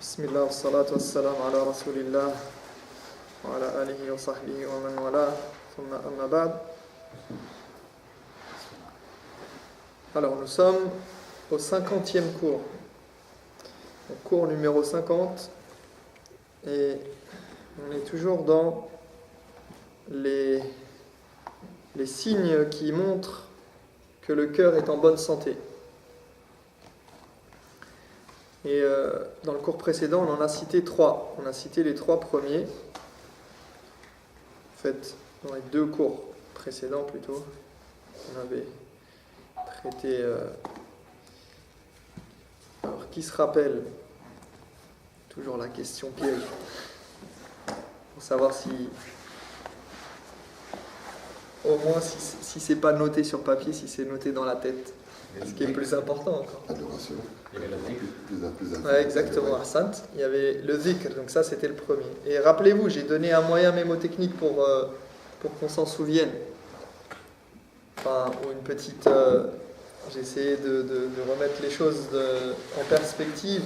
Bismillah, wassalatu wassalamu ala rasulillah wa ala alihi wa sahbihi wa man wala, thumma amma ba'd. Alors nous sommes au 50e cours, au cours numéro 50, et on est toujours dans les signes qui montrent que le cœur est en bonne santé. Et dans le cours précédent, on en a cité 3. On a cité les 3 premiers. En fait, dans les 2 cours précédents plutôt, on avait traité... Alors, qui se rappelle? Toujours la question piège. Pour savoir si... Au moins, si c'est pas noté sur papier, si c'est noté dans la tête. Ce qui est plus important encore. Adoration. Il y avait le dhikr. Ouais, exactement, Ahsant. Il y avait le dhikr, donc ça c'était le premier. Et rappelez-vous, j'ai donné un moyen mémotechnique pour qu'on s'en souvienne. Enfin, ou une petite... j'ai essayé de remettre les choses en perspective.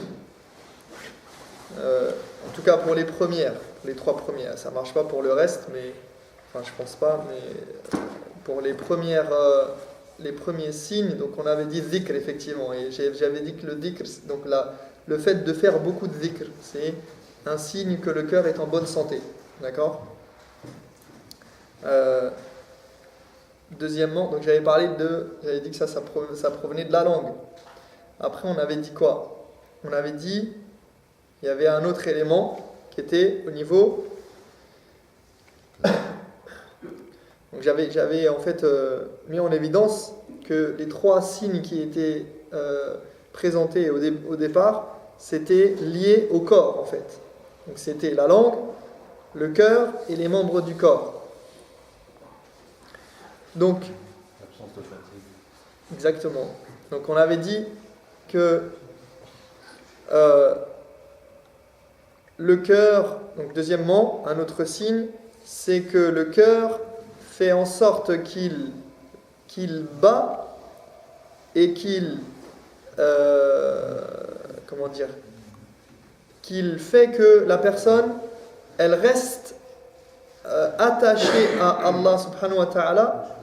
En tout cas pour les premières, pour les 3 premières. Ça marche pas pour le reste, mais... Enfin, je pense pas, mais pour les premières... les premiers signes, donc on avait dit dhikr effectivement, et j'avais dit que le dhikr, donc le fait de faire beaucoup de dhikr, c'est un signe que le cœur est en bonne santé, d'accord? Deuxièmement, donc j'avais dit que ça provenait de la langue. Après on avait dit quoi? On avait dit, il y avait un autre élément qui était au niveau... Donc j'avais en fait mis en évidence que les 3 signes qui étaient présentés au départ, c'était lié au corps en fait. Donc c'était la langue, le cœur et les membres du corps. Donc, l'absence de fatigue. Exactement. Donc on avait dit que le cœur, donc deuxièmement, un autre signe, c'est que le cœur fait en sorte qu'il bat et qu'il fait que la personne elle reste attachée à Allah subhanahu wa ta'ala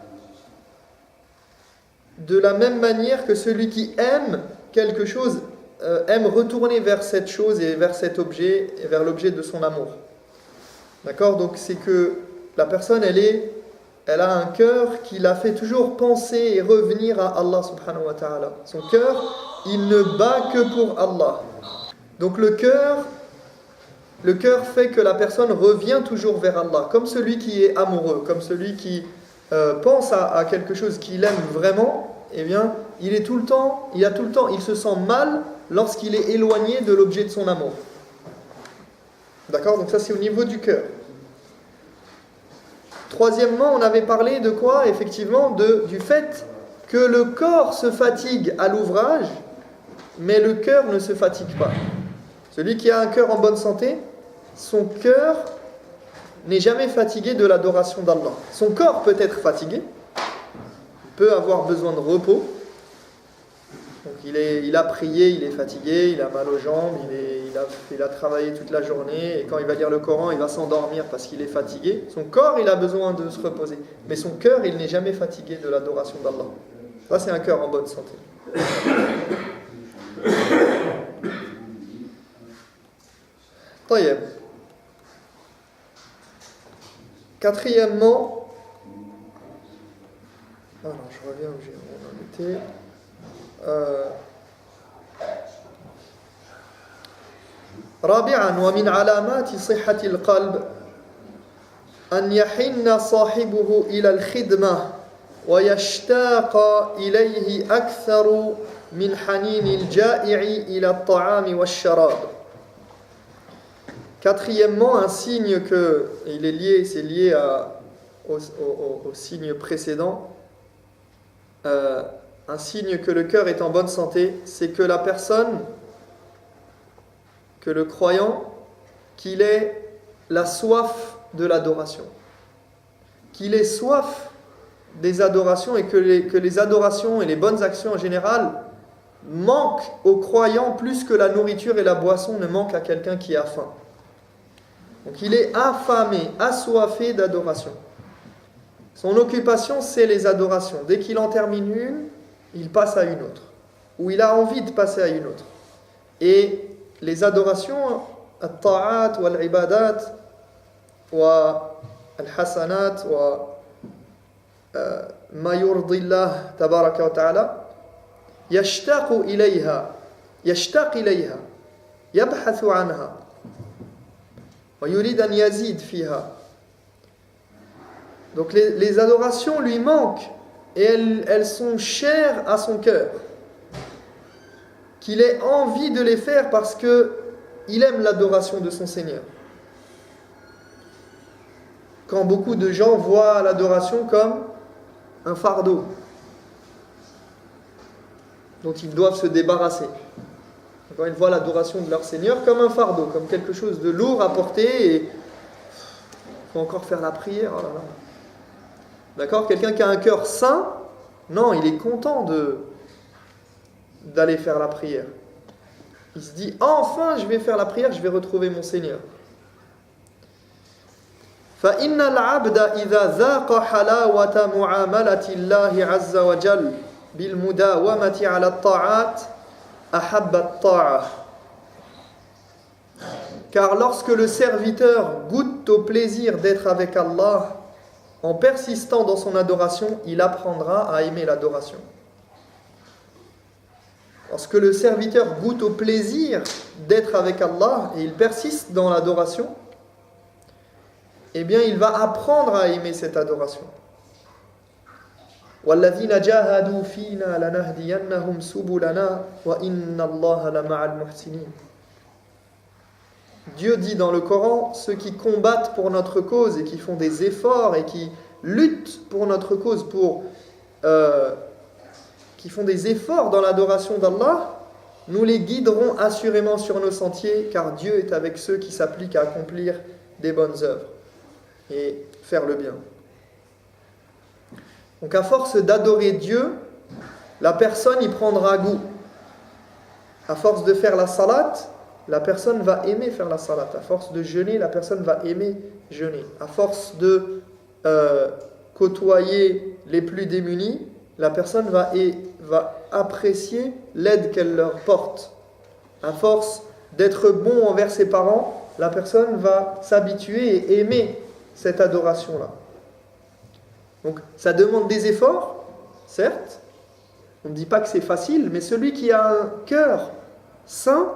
de la même manière que celui qui aime quelque chose aime retourner vers cette chose et vers cet objet et vers l'objet de son amour. D'accord? Donc c'est que la personne elle a un cœur qui la fait toujours penser et revenir à Allah subhanahu wa ta'ala. Son cœur, il ne bat que pour Allah. Donc le cœur fait que la personne revient toujours vers Allah. Comme celui qui est amoureux, comme celui qui pense à quelque chose qu'il aime vraiment, eh bien, il se sent mal lorsqu'il est éloigné de l'objet de son amour. D'accord? Donc ça c'est au niveau du cœur. Troisièmement, on avait parlé de quoi? Effectivement, du fait que le corps se fatigue à l'ouvrage, mais le cœur ne se fatigue pas. Celui qui a un cœur en bonne santé, son cœur n'est jamais fatigué de l'adoration d'Allah. Son corps peut être fatigué, peut avoir besoin de repos. Donc il a prié, il est fatigué, il a mal aux jambes, il a travaillé toute la journée, et quand il va lire le Coran, il va s'endormir parce qu'il est fatigué. Son corps, il a besoin de se reposer. Mais son cœur, il n'est jamais fatigué de l'adoration d'Allah. Ça, c'est un cœur en bonne santé. Taïeb. Quatrièmement, alors je reviens où on en était. رابعا ومن علامات صحة القلب أن يحن صاحبه إلى الخدمة ويشتاق إليه أكثر من حنين الجائع إلى الطعام والشراب. Quatrièmement, un signe c'est lié au signe précédent. Un signe que le cœur est en bonne santé, c'est que la personne, que le croyant, qu'il ait la soif de l'adoration. Qu'il ait soif des adorations et que les adorations et les bonnes actions en général manque aux croyants plus que la nourriture et la boisson ne manquent à quelqu'un qui a faim. Donc il est affamé, assoiffé d'adoration. Son occupation, c'est les adorations. Dès qu'il en termine une, il passe à une autre. Ou il a envie de passer à une autre. Et les adorations, al-ta'at, ou al-ibadat, ou al-hasanat, ou ma yurdillah tabaraka wa ta'ala, yashtaqu ilayha, yashtaq ilayha, yabhathu anha, wa yurid an yazid fiha. Donc les adorations lui manquent et elles sont chères à son cœur. Qu'il ait envie de les faire parce qu'il aime l'adoration de son Seigneur. Quand beaucoup de gens voient l'adoration comme un fardeau dont ils doivent se débarrasser. Quand ils voient l'adoration de leur Seigneur comme un fardeau, comme quelque chose de lourd à porter et il faut encore faire la prière. Oh là là. D'accord ? Quelqu'un qui a un cœur saint, non, il est content d'aller faire la prière. Il se dit, enfin je vais faire la prière, je vais retrouver mon Seigneur. فَإِنَّ الْعَبْدَ إِذَا ذَاقَ حَلَاوَةَ مُعَامَلَةِ اللَّهِ عَزَّ وَجَلَّ بِالْمُدَاوَمَةِ عَلَى الطَّاعَاتِ أَحَبَّ الطَّاعَةِ. Car lorsque le serviteur goûte au plaisir d'être avec Allah, en persistant dans son adoration, il apprendra à aimer l'adoration. Lorsque le serviteur goûte au plaisir d'être avec Allah et il persiste dans l'adoration, eh bien il va apprendre à aimer cette adoration. وَالَّذِينَ جَاهَدُوا فِينَا لَنَهْدِيَنَّهُمْ سُبُلَنَا وَإِنَّ اللَّهَ لَمَعَ الْمُحْسِنِينَ. Dieu dit dans le Coran, ceux qui combattent pour notre cause et qui font des efforts et qui luttent pour notre cause, qui font des efforts dans l'adoration d'Allah, nous les guiderons assurément sur nos sentiers, car Dieu est avec ceux qui s'appliquent à accomplir des bonnes œuvres et faire le bien. Donc à force d'adorer Dieu, la personne y prendra goût. À force de faire la salat, la personne va aimer faire la salat. À force de jeûner, la personne va aimer jeûner. À force de côtoyer les plus démunis, la personne va apprécier l'aide qu'elle leur porte. À force d'être bon envers ses parents, la personne va s'habituer et aimer cette adoration-là. Donc ça demande des efforts, certes. On ne dit pas que c'est facile, mais celui qui a un cœur sain,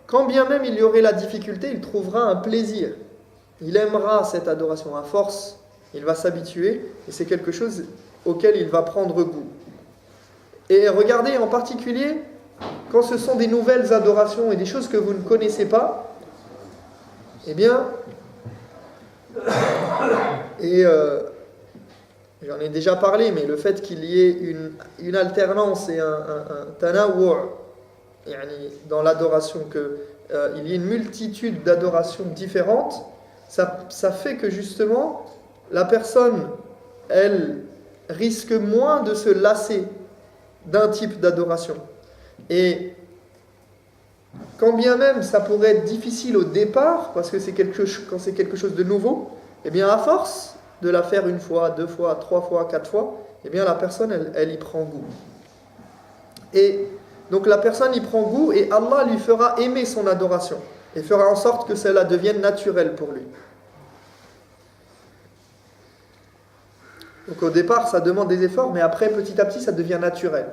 quand bien même il y aurait la difficulté, il trouvera un plaisir. Il aimera cette adoration. À force, il va s'habituer et c'est quelque chose auquel il va prendre goût. Et regardez en particulier, quand ce sont des nouvelles adorations et des choses que vous ne connaissez pas, eh bien, j'en ai déjà parlé, mais le fait qu'il y ait une alternance et un tanawwu' dans l'adoration, qu'il y ait une multitude d'adorations différentes, ça fait que justement, la personne, elle risque moins de se lasser d'un type d'adoration. Et quand bien même ça pourrait être difficile au départ, parce que quand c'est quelque chose de nouveau, eh bien à force de la faire une fois, deux fois, trois fois, quatre fois, eh bien la personne, elle y prend goût. Et donc la personne y prend goût et Allah lui fera aimer son adoration et fera en sorte que cela devienne naturel pour lui. Donc au départ, ça demande des efforts, mais après, petit à petit, ça devient naturel.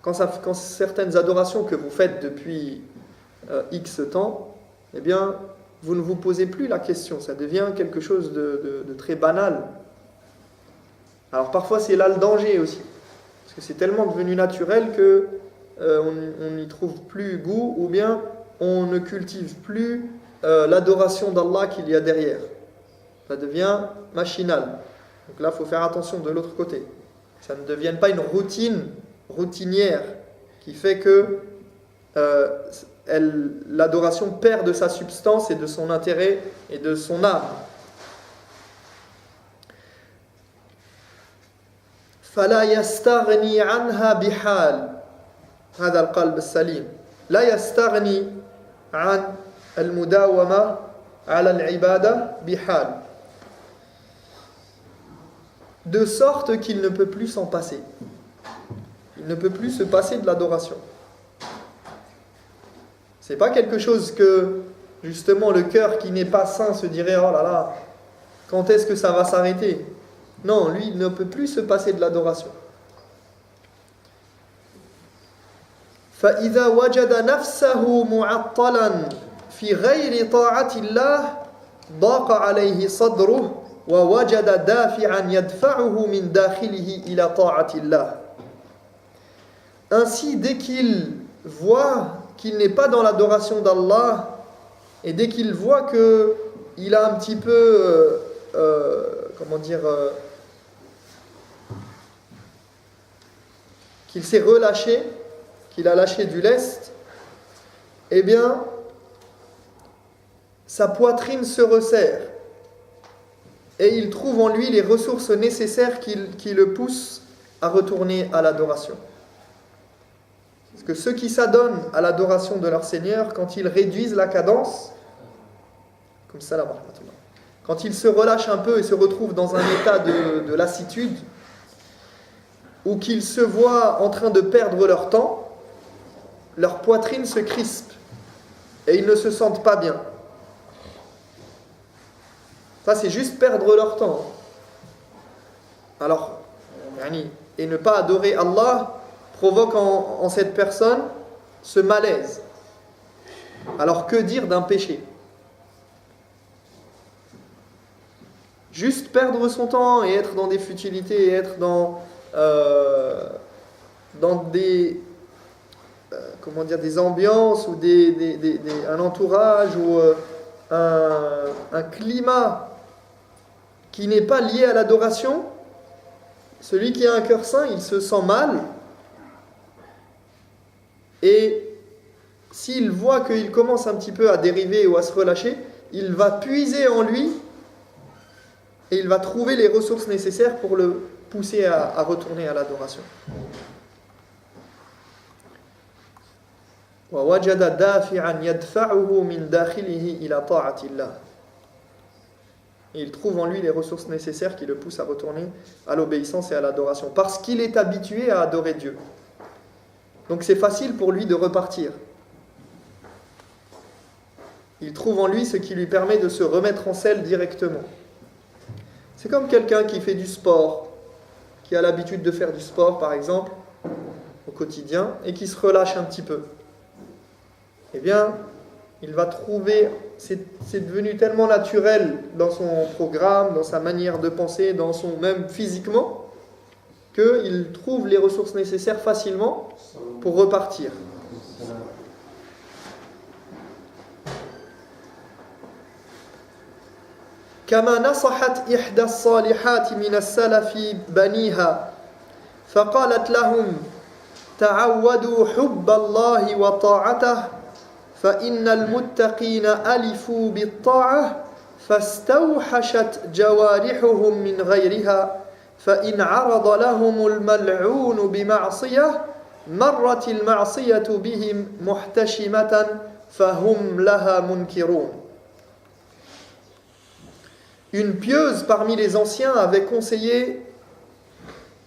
Quand certaines adorations que vous faites depuis X temps, eh bien, vous ne vous posez plus la question, ça devient quelque chose de très banal. Alors parfois, c'est là le danger aussi, parce que c'est tellement devenu naturel que on n'y trouve plus goût, ou bien on ne cultive plus l'adoration d'Allah qu'il y a derrière. Ça devient machinal. Donc là, il faut faire attention de l'autre côté. Ça ne devienne pas une routinière, qui fait que l'adoration perd de sa substance et de son intérêt et de son âme. فلا يستغني عنها بحال. هذا القلب السليم لا يستغني عن المداومة على العبادة بحال. De sorte qu'il ne peut plus s'en passer. Il ne peut plus se passer de l'adoration. C'est pas quelque chose que, justement, le cœur qui n'est pas sain se dirait « Oh là là, quand est-ce que ça va s'arrêter ?» Non, lui, il ne peut plus se passer de l'adoration. فإذا وجد نفسه معطلا في غير طاعة الله ضاق عليه صدره ووجد دافعا يدفعه من داخله إلى طاعة الله. Ainsi, dès qu'il voit qu'il n'est pas dans l'adoration d'Allah, et dès qu'il voit qu'il a un petit peu, qu'il s'est relâché, qu'il a lâché du lest, eh bien, sa poitrine se resserre, et il trouve en lui les ressources nécessaires qui le poussent à retourner à l'adoration. Parce que ceux qui s'adonnent à l'adoration de leur Seigneur, quand ils réduisent la cadence, comme ça, quand ils se relâchent un peu et se retrouvent dans un état de lassitude, ou qu'ils se voient en train de perdre leur temps, leur poitrine se crispe et ils ne se sentent pas bien. Ça, c'est juste perdre leur temps. Alors, et ne pas adorer Allah provoque en cette personne ce malaise. Alors que dire d'un péché? Juste perdre son temps et être dans des futilités et être dans des des ambiances ou un entourage ou un climat qui n'est pas lié à l'adoration. Celui qui a un cœur saint, il se sent mal, et s'il voit qu'il commence un petit peu à dériver ou à se relâcher, il va puiser en lui et il va trouver les ressources nécessaires pour le pousser à retourner à l'adoration. وَوَجَدَ دَافِعًا يَدْفَعُهُ مِنْ دَاخِلِهِ إِلَى طَاعَةِ اللَّهِ. Et il trouve en lui les ressources nécessaires qui le poussent à retourner à l'obéissance et à l'adoration, parce qu'il est habitué à adorer Dieu. Donc c'est facile pour lui de repartir. Il trouve en lui ce qui lui permet de se remettre en selle directement. C'est comme quelqu'un qui fait du sport, qui a l'habitude de faire du sport par exemple, au quotidien, et qui se relâche un petit peu. Eh bien, il va trouver, c'est devenu tellement naturel dans son programme, dans sa manière de penser, même physiquement, qu'il trouve les ressources nécessaires facilement pour repartir. كما نصحت إحدى الصالحات من السلف بنيها فقالت لهم تعودوا حب الله وطاعته فإن المتقين ألفوا بالطاعة فاستوحشت جوارحهم من غيرها فإن عرض لهم الملعون بمعصية مرت المعصية بهم محتشمة فهم لها منكرون. Une pieuse parmi les anciens avait conseillé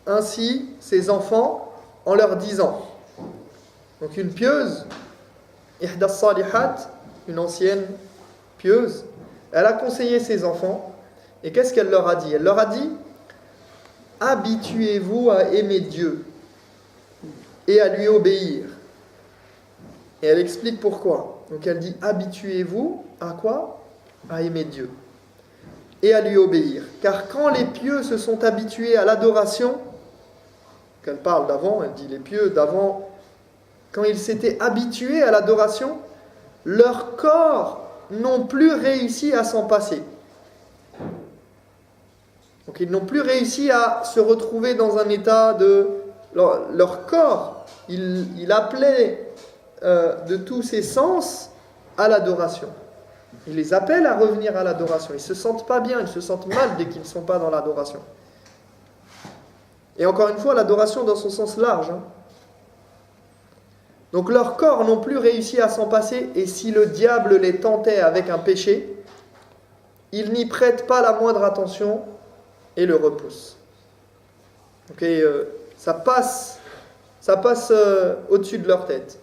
ainsi ses enfants en leur disant, donc une pieuse, ihda salihat, une ancienne pieuse, elle a conseillé ses enfants, et qu'est-ce qu'elle leur a dit? Elle leur a dit, habituez-vous à aimer Dieu et à lui obéir. Et elle explique pourquoi. Donc elle dit, habituez-vous à quoi? À aimer Dieu et à lui obéir. Car quand les pieux se sont habitués à l'adoration, qu'elle parle d'avant, elle dit les pieux d'avant, quand ils s'étaient habitués à l'adoration, leurs corps n'ont plus réussi à s'en passer. Donc ils n'ont plus réussi à se retrouver dans un état de... Leur corps, il appelait de tous ses sens à l'adoration. Il les appelle à revenir à l'adoration. Ils ne se sentent pas bien, ils se sentent mal dès qu'ils ne sont pas dans l'adoration. Et encore une fois, l'adoration dans son sens large. Donc leurs corps n'ont plus réussi à s'en passer, et si le diable les tentait avec un péché, ils n'y prêtent pas la moindre attention et le repoussent. Donc, ça passe au-dessus de leur tête.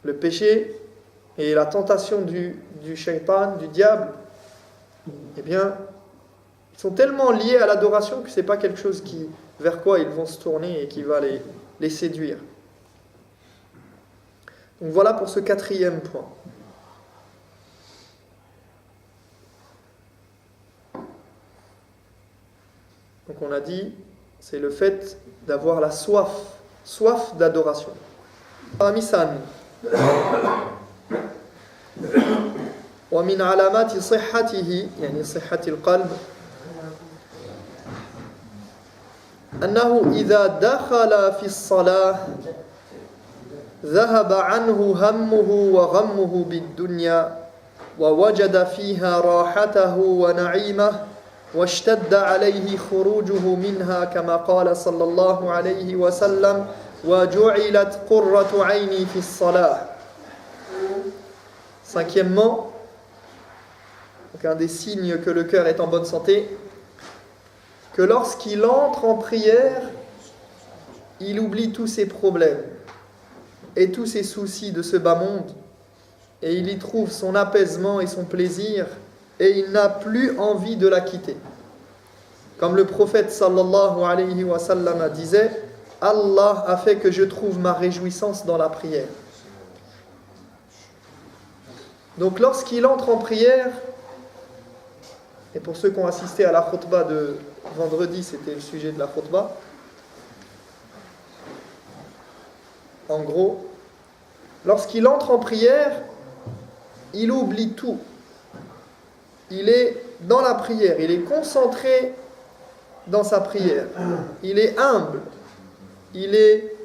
Le péché et la tentation du shaitan, du diable, eh bien, ils sont tellement liés à l'adoration que ce n'est pas quelque chose vers quoi ils vont se tourner et qui va les séduire. Donc voilà pour ce 4e point. Donc on a dit, c'est le fait d'avoir la soif d'adoration. Amisan. ومن علامات صحته يعني صحة القلب أنه إذا دخل في الصلاة ذهب عنه همه وغمه بالدنيا ووجد فيها راحته ونعيمه واشتد عليه خروجه منها كما قال صلى الله عليه وسلم وجعلت قرة عيني في الصلاة. Cinquièmement, donc un des signes que le cœur est en bonne santé, que lorsqu'il entre en prière, il oublie tous ses problèmes et tous ses soucis de ce bas monde, et il y trouve son apaisement et son plaisir, et il n'a plus envie de la quitter. Comme le prophète sallallahu alayhi wa sallam disait, Allah a fait que je trouve ma réjouissance dans la prière. Donc lorsqu'il entre en prière, et pour ceux qui ont assisté à la khutbah de vendredi, c'était le sujet de la khutbah, en gros, lorsqu'il entre en prière, il oublie tout. Il est dans la prière, il est concentré dans sa prière, il est humble, il est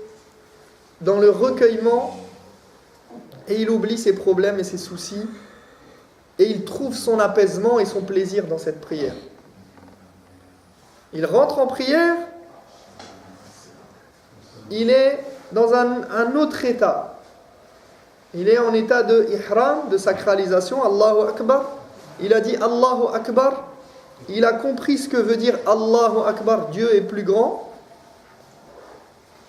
dans le recueillement, et il oublie ses problèmes et ses soucis, et il trouve son apaisement et son plaisir dans cette prière. Il rentre en prière, il est dans un autre état. Il est en état de ihram, de sacralisation, Allahu Akbar. Il a dit Allahu Akbar, il a compris ce que veut dire Allahu Akbar, Dieu est plus grand.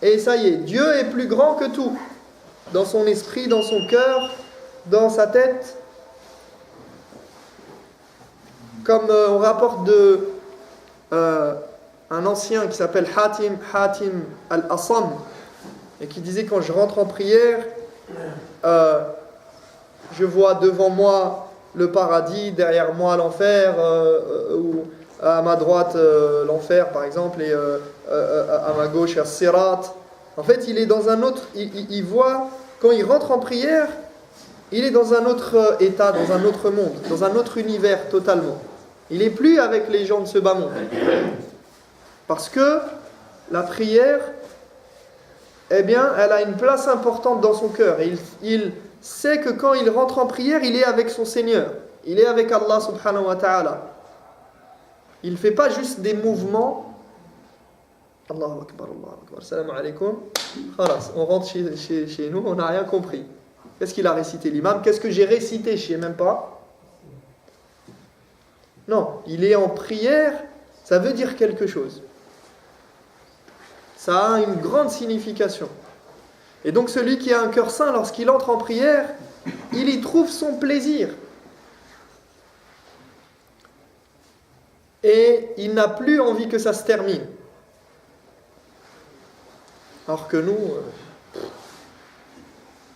Et ça y est, Dieu est plus grand que tout. Dans son esprit, dans son cœur, dans sa tête. Comme on rapporte de un ancien qui s'appelle Hatim al-Asam, et qui disait, quand je rentre en prière, je vois devant moi le paradis, derrière moi l'enfer, ou à ma droite l'enfer par exemple, et à ma gauche as-sirat. En fait, il est dans un autre, il voit, quand il rentre en prière, il est dans un autre état, dans un autre monde, dans un autre univers totalement. Il n'est plus avec les gens de ce bas monde. Parce que la prière, eh bien, elle a une place importante dans son cœur. Et il sait que quand il rentre en prière, il est avec son Seigneur. Il est avec Allah subhanahu wa ta'ala. Il ne fait pas juste des mouvements. Allahu Akbar, Allahu Akbar, salam alaikum. Khalas, on rentre chez nous, on n'a rien compris. Qu'est-ce qu'il a récité l'imam? Qu'est-ce que j'ai récité? Je ne sais même pas. Non, il est en prière, ça veut dire quelque chose. Ça a une grande signification. Et donc celui qui a un cœur saint, lorsqu'il entre en prière, il y trouve son plaisir. Et il n'a plus envie que ça se termine. Alors que nous,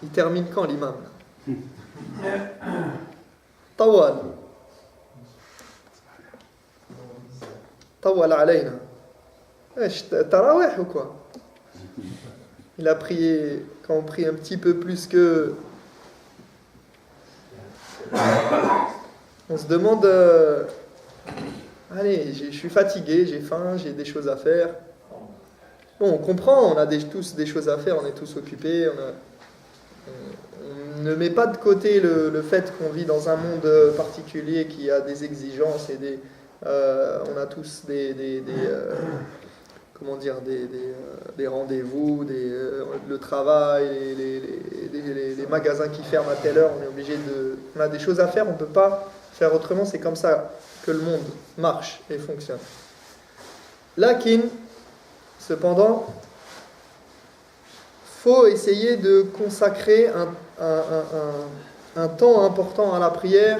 il termine quand l'imam? Tawal. Tawal alayna. Tarawih ou quoi? Il a prié, quand on prie un petit peu plus que... On se demande... Allez, je suis fatigué, j'ai faim, j'ai des choses à faire. Bon, on comprend, on a tous des choses à faire, on est tous occupés. On ne met pas de côté le fait qu'on vit dans un monde particulier qui a des exigences et On a tous des rendez-vous, le travail, les magasins qui ferment à telle heure, on a des choses à faire, on ne peut pas faire autrement, c'est comme ça que le monde marche et fonctionne. Lakin, cependant, faut essayer de consacrer un temps important à la prière,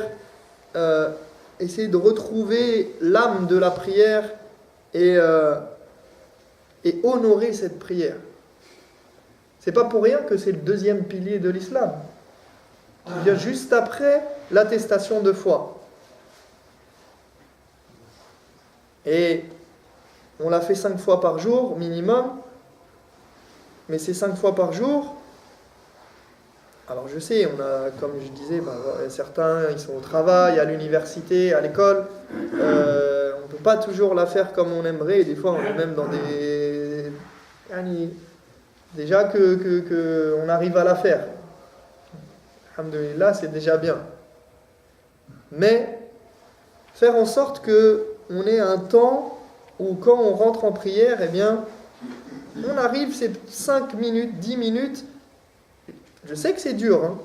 essayer de retrouver l'âme de la prière et honorer cette prière. C'est pas pour rien que c'est le deuxième pilier de l'islam. Il vient juste après l'attestation de foi. Et on l'a fait 5 fois par jour minimum. Mais ces 5 fois par jour, alors je sais, on a, comme je disais, certains ils sont au travail, à l'université, à l'école. On ne peut pas toujours la faire comme on aimerait. Et des fois, on est même dans des... Déjà qu'on arrive à la faire. Alhamdulillah, c'est déjà bien. Mais faire en sorte qu'on ait un temps où quand on rentre en prière, eh bien, on arrive ces 5 minutes, 10 minutes, je sais que c'est dur, hein,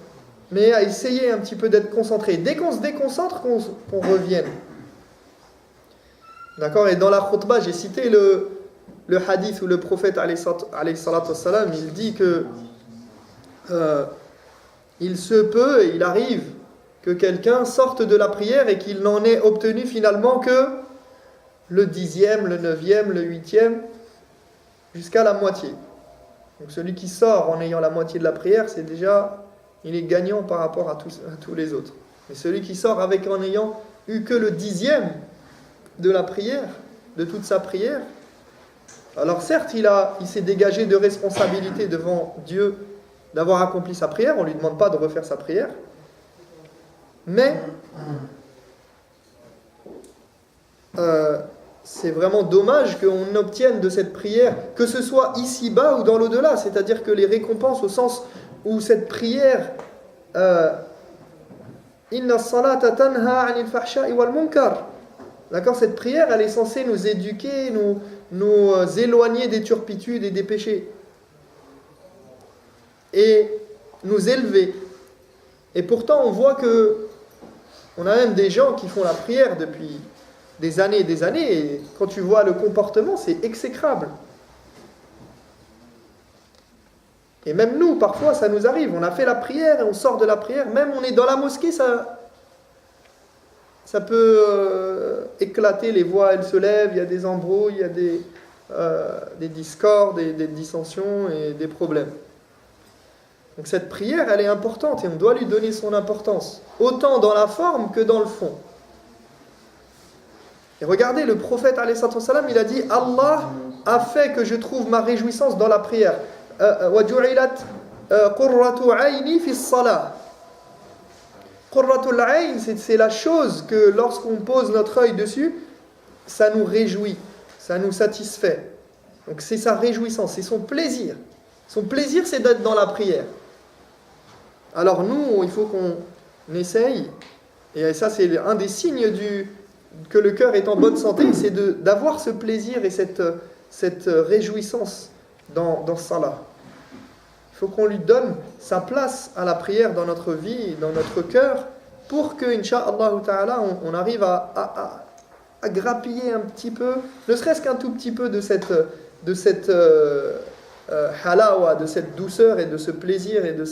mais à essayer un petit peu d'être concentré. Dès qu'on se déconcentre, qu'on revienne. D'accord? Et dans la khutbah, j'ai cité le hadith où le prophète, alayhi salatu wassalam, il dit que il se peut et il arrive que quelqu'un sorte de la prière et qu'il n'en ait obtenu finalement que le 10e, le 9e, le 8e, jusqu'à la moitié. Donc celui qui sort en ayant la moitié de la prière, c'est déjà, il est gagnant par rapport à tous les autres. Mais celui qui sort en ayant eu que le 10e de la prière, de toute sa prière, alors certes, il s'est dégagé de responsabilité devant Dieu d'avoir accompli sa prière, on ne lui demande pas de refaire sa prière, mais c'est vraiment dommage qu'on obtienne de cette prière, que ce soit ici-bas ou dans l'au-delà, c'est-à-dire que les récompenses au sens où cette prière Inna salata tanha anil fahsha'i wal munkar. D'accord, cette prière, elle est censée nous éduquer, nous éloigner des turpitudes et des péchés. Et nous élever. Et pourtant, on voit que on a même des gens qui font la prière depuis des années et des années, et quand tu vois le comportement, c'est exécrable. Et même nous, parfois, ça nous arrive. On a fait la prière et on sort de la prière. Même on est dans la mosquée, ça peut éclater, les voix, elles se lèvent, il y a des embrouilles, il y a des discordes, des dissensions et des problèmes. Donc cette prière, elle est importante et on doit lui donner son importance, autant dans la forme que dans le fond. Et regardez, le prophète, alayhi salam, il a dit « Allah a fait que je trouve ma réjouissance dans la prière. » وَجُعِلَتْ قُرَّةُ عَيْنِي فِي الصَّلَاةِ. Qurratul ayn, c'est la chose que lorsqu'on pose notre œil dessus, ça nous réjouit, ça nous satisfait. Donc c'est sa réjouissance, c'est son plaisir. Son plaisir, c'est d'être dans la prière. Alors nous, il faut qu'on essaye, et ça c'est un des signes que le cœur est en bonne santé, c'est d'avoir ce plaisir et cette réjouissance dans ce salat. Il faut qu'on lui donne sa place à la prière dans notre vie, dans notre cœur, pour que, incha'Allah ta'ala, on arrive à grappiller un petit peu, ne serait-ce qu'un tout petit peu de cette halawa, de cette douceur et de ce plaisir et de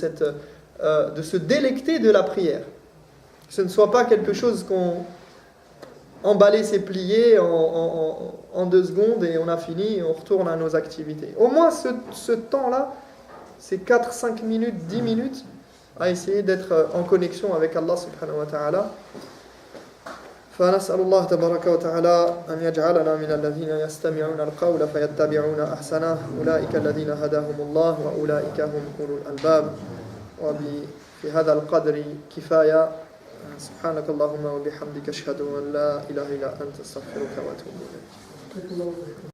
se délecter de la prière. Que ce ne soit pas quelque chose qu'on emballer, c'est plié en 2 secondes et on a fini et on retourne à nos activités. Au moins ce temps-là, c'est 4, 5 minutes, 10 minutes à essayer d'être en connexion avec Allah subhanahu wa ta'ala. فنسأل الله تبارك وتعالى أن يجعلنا من الذين يستمعون القول فيتبعون أحسنه أولئك الذين هداهم الله وأولئك هم أولو الألباب وفي هذا القدر كفاية سبحانك اللهم وبحمدك أشهد أن لا إله إلا أنت أستغفرك وأتوب إليك.